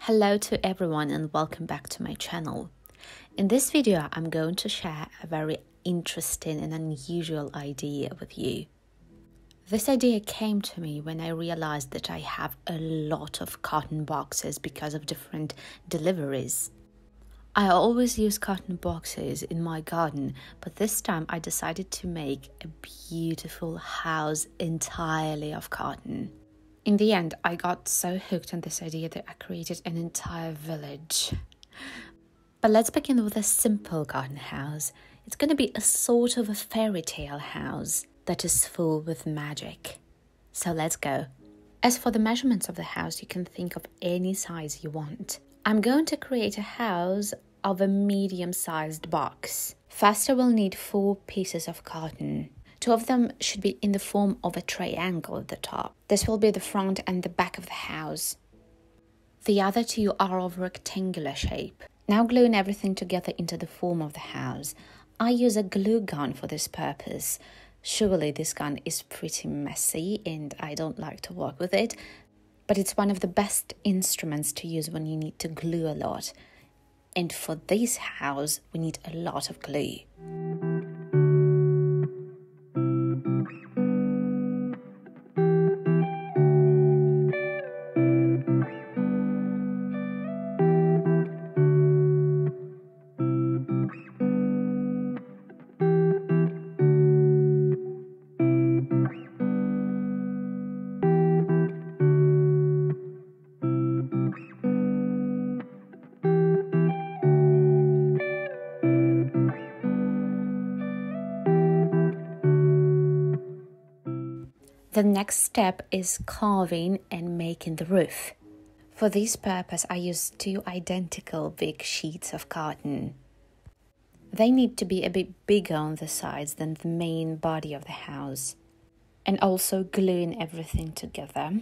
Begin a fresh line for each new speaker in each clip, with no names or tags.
Hello to everyone and welcome back to my channel. In this video, I'm going to share a very interesting and unusual idea with you. This idea came to me when I realized that I have a lot of cotton boxes because of different deliveries. I always use cotton boxes in my garden, but this time I decided to make a beautiful house entirely of cotton. In the end, I got so hooked on this idea that I created an entire village. But let's begin with a simple garden house. It's going to be a sort of a fairy tale house that is full with magic. So let's go. As for the measurements of the house, you can think of any size you want. I'm going to create a house of a medium-sized box. First, I will need 4 pieces of cotton. 2 of them should be in the form of a triangle at the top. This will be the front and the back of the house. The other 2 are of rectangular shape. Now gluing everything together into the form of the house. I use a glue gun for this purpose. Surely this gun is pretty messy and I don't like to work with it, but it's one of the best instruments to use when you need to glue a lot. And for this house, we need a lot of glue. The next step is carving and making the roof. For this purpose, I use 2 identical big sheets of cotton. They need to be a bit bigger on the sides than the main body of the house. And also gluing everything together.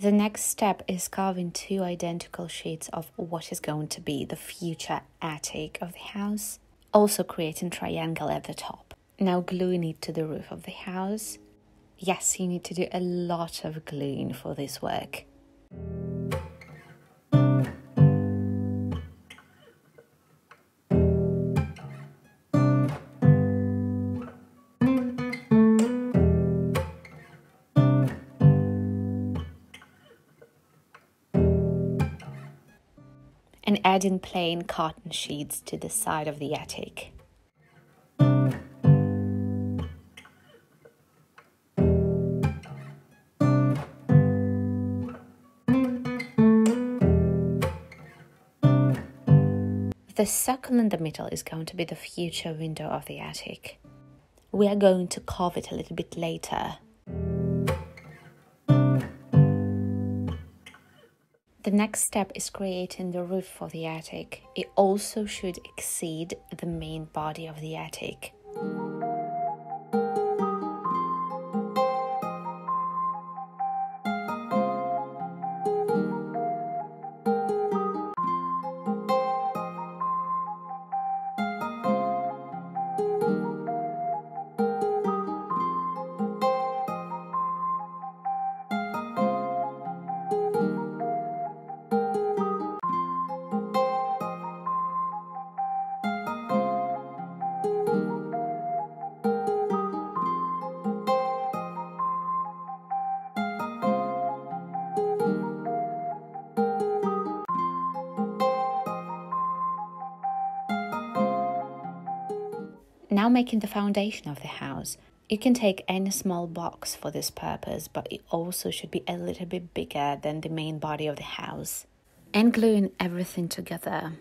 The next step is carving 2 identical sheets of what is going to be the future attic of the house, also creating triangle at the top. Now gluing it to the roof of the house. Yes, you need to do a lot of gluing for this work. And adding plain cotton sheets to the side of the attic. The circle in the middle is going to be the future window of the attic. We are going to carve it a little bit later. The next step is creating the roof for the attic. It also should exceed the main body of the attic. Now making the foundation of the house. You can take any small box for this purpose, but it also should be a little bit bigger than the main body of the house. And gluing everything together.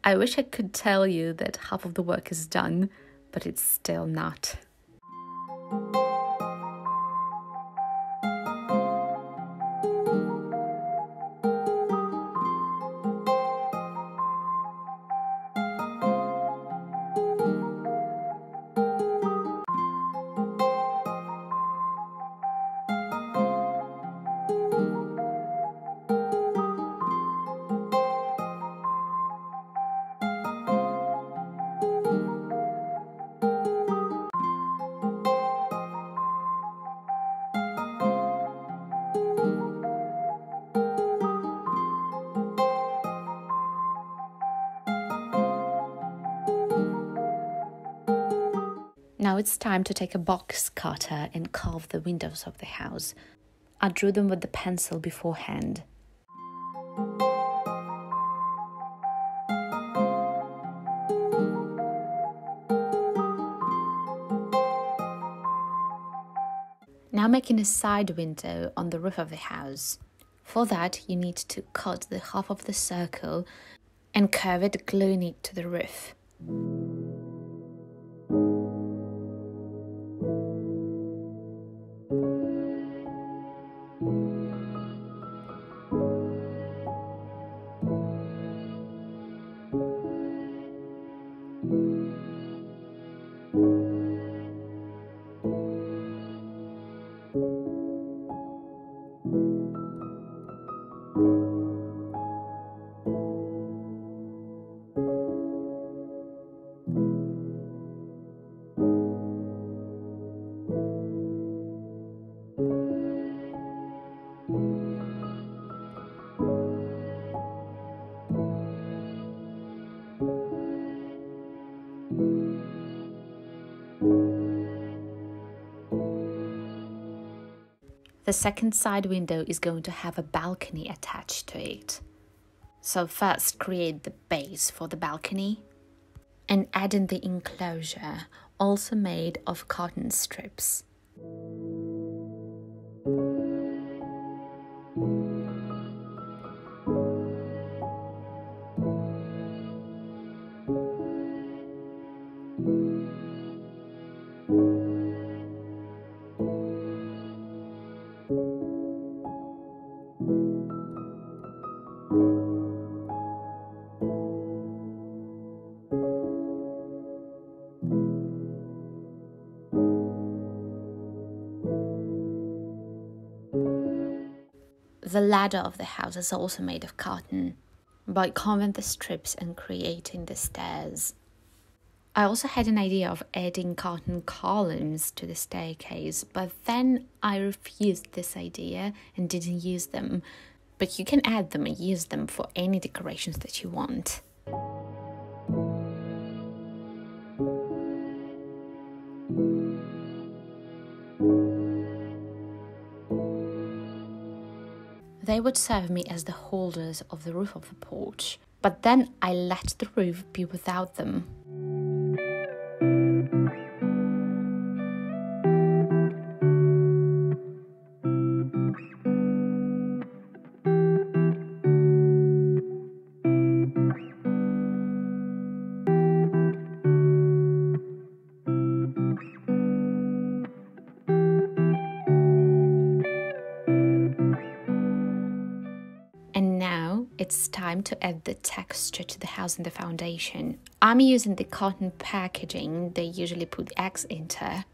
I wish I could tell you that half of the work is done, but it's still not. Now it's time to take a box cutter and carve the windows of the house. I drew them with the pencil beforehand. Now making a side window on the roof of the house. For that, you need to cut the half of the circle and curve it, gluing it to the roof. The second side window is going to have a balcony attached to it. So first create the base for the balcony and add in the enclosure, also made of cotton strips. The ladder of the house is also made of cotton, by carving the strips and creating the stairs. I also had an idea of adding cotton columns to the staircase, but then I refused this idea and didn't use them. But you can add them and use them for any decorations that you want. They would serve me as the holders of the roof of the porch, but then I let the roof be without them. And now it's time to add the texture to the house and the foundation. I'm using the cotton packaging they usually put eggs into.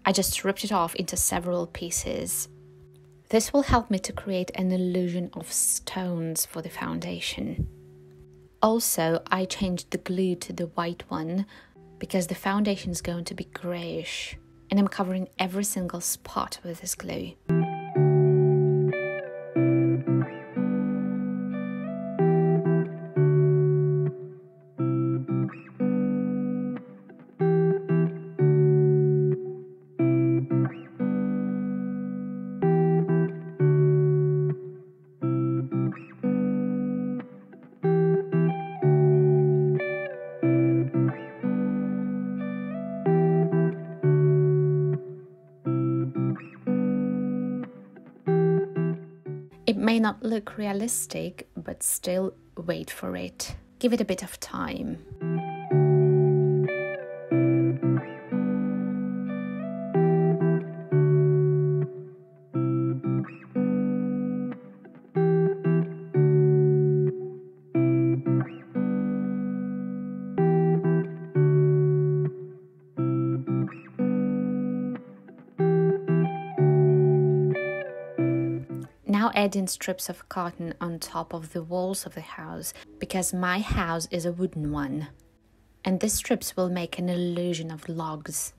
I just ripped it off into several pieces. This will help me to create an illusion of stones for the foundation. Also, I changed the glue to the white one because the foundation is going to be greyish, and I'm covering every single spot with this glue. It may not look realistic, but still wait for it. Give it a bit of time. Now add in strips of cotton on top of the walls of the house, because my house is a wooden one. And these strips will make an illusion of logs.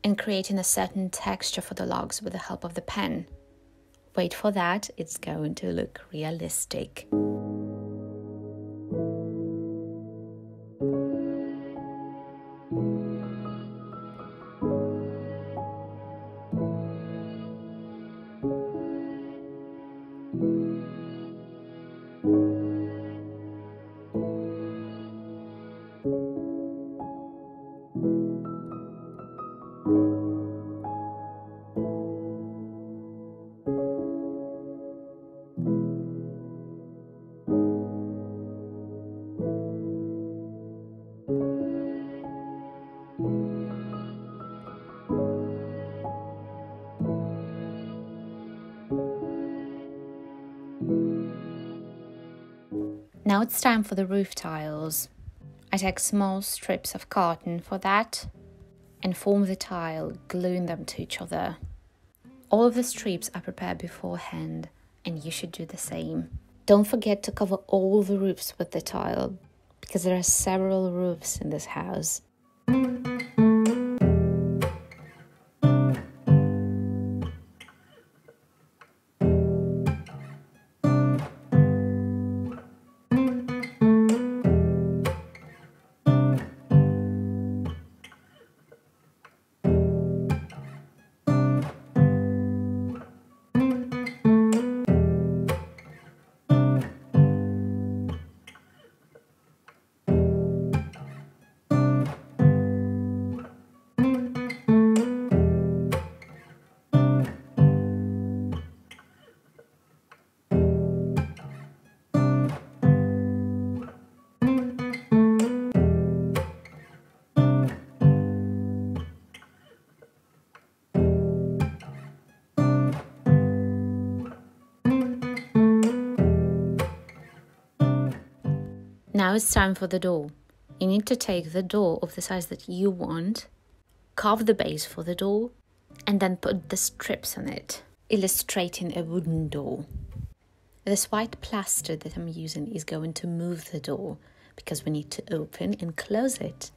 And creating a certain texture for the logs with the help of the pen. Wait for that, it's going to look realistic. Now it's time for the roof tiles. I take small strips of cotton for that and form the tile, gluing them to each other. All of the strips are prepared beforehand, and you should do the same. Don't forget to cover all the roofs with the tile, because there are several roofs in this house. Now it's time for the door. You need to take the door of the size that you want, carve the base for the door, and then put the strips on it, illustrating a wooden door. This white plaster that I'm using is going to move the door, because we need to open and close it.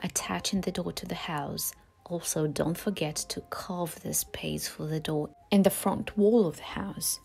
attaching the door to the house, also don't forget to carve the space for the door in the front wall of the house.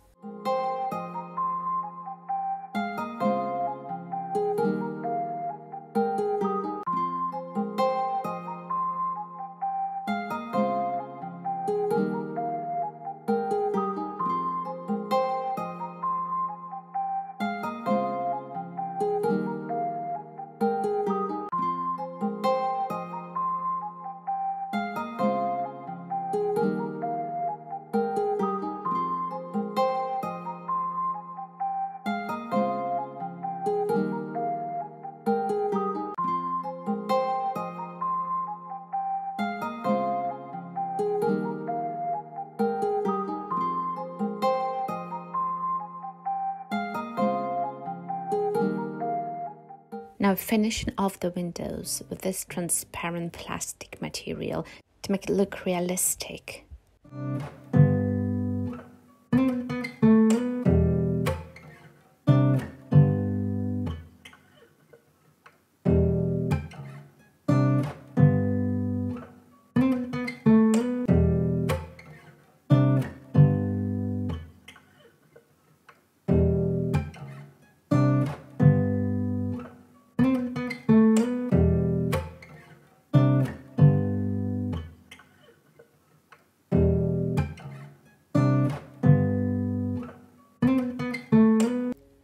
Now finishing off the windows with this transparent plastic material to make it look realistic.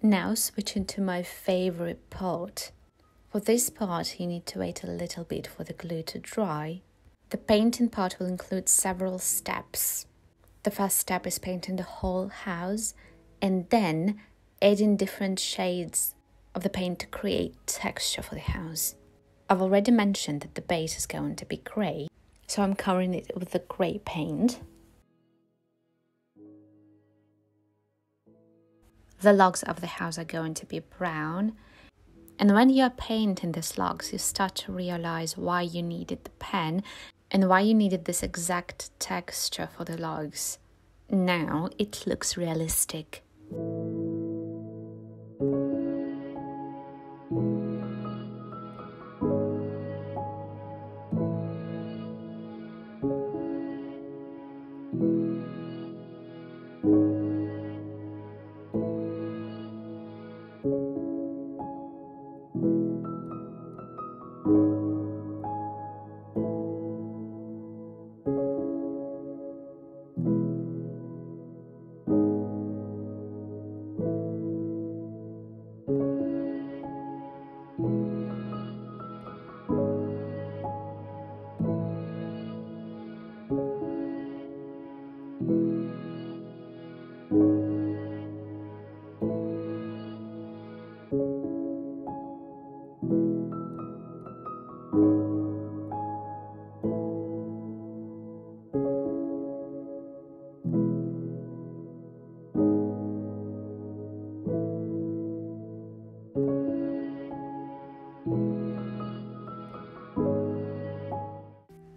Now switching to my favorite part. For this part you need to wait a little bit for the glue to dry. The painting part will include several steps. The first step is painting the whole house and then adding different shades of the paint to create texture for the house. I've already mentioned that the base is going to be grey, so I'm covering it with the grey paint. The logs of the house are going to be brown, and when you are painting these logs you start to realize why you needed the pen and why you needed this exact texture for the logs. Now it looks realistic.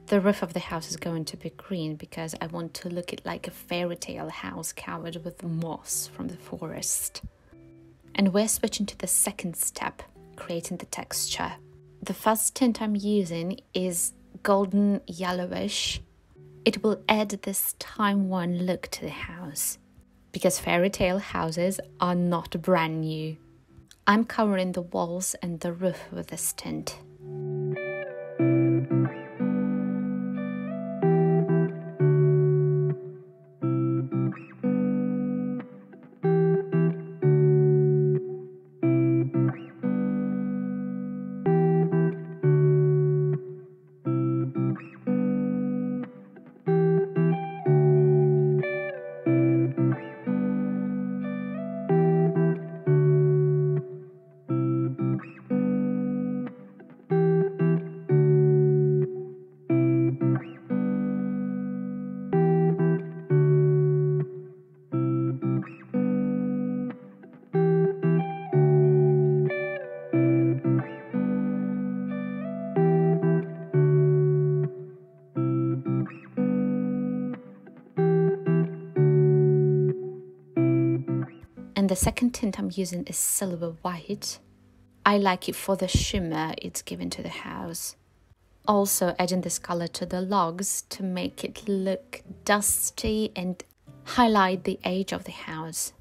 The roof of the house is going to be green because I want to look it like a fairy tale house covered with moss from the forest. And we're switching to the second step, creating the texture. The first tint I'm using is golden yellowish. It will add this time-worn look to the house, because fairy tale houses are not brand new. I'm covering the walls and the roof with this tint. And the second tint I'm using is silver white. I like it for the shimmer it's given to the house. Also adding this color to the logs to make it look dusty and highlight the age of the house.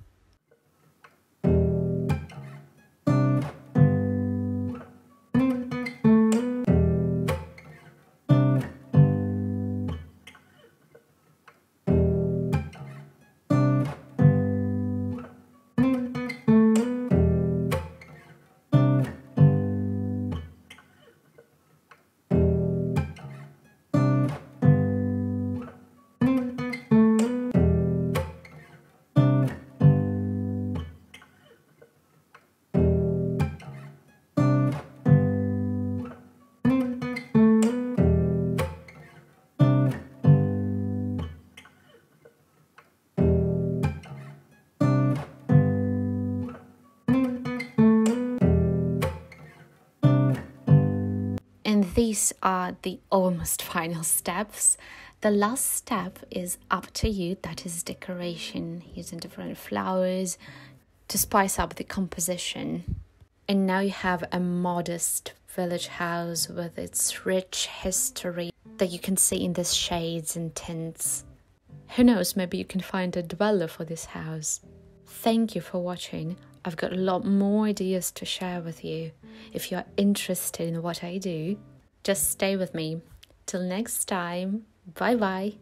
And these are the almost final steps. The last step is up to you, that is decoration, using different flowers to spice up the composition. And now you have a modest village house with its rich history that you can see in these shades and tints. Who knows, maybe you can find a dweller for this house. Thank you for watching. I've got a lot more ideas to share with you. If you're interested in what I do, just stay with me. Till next time, bye bye.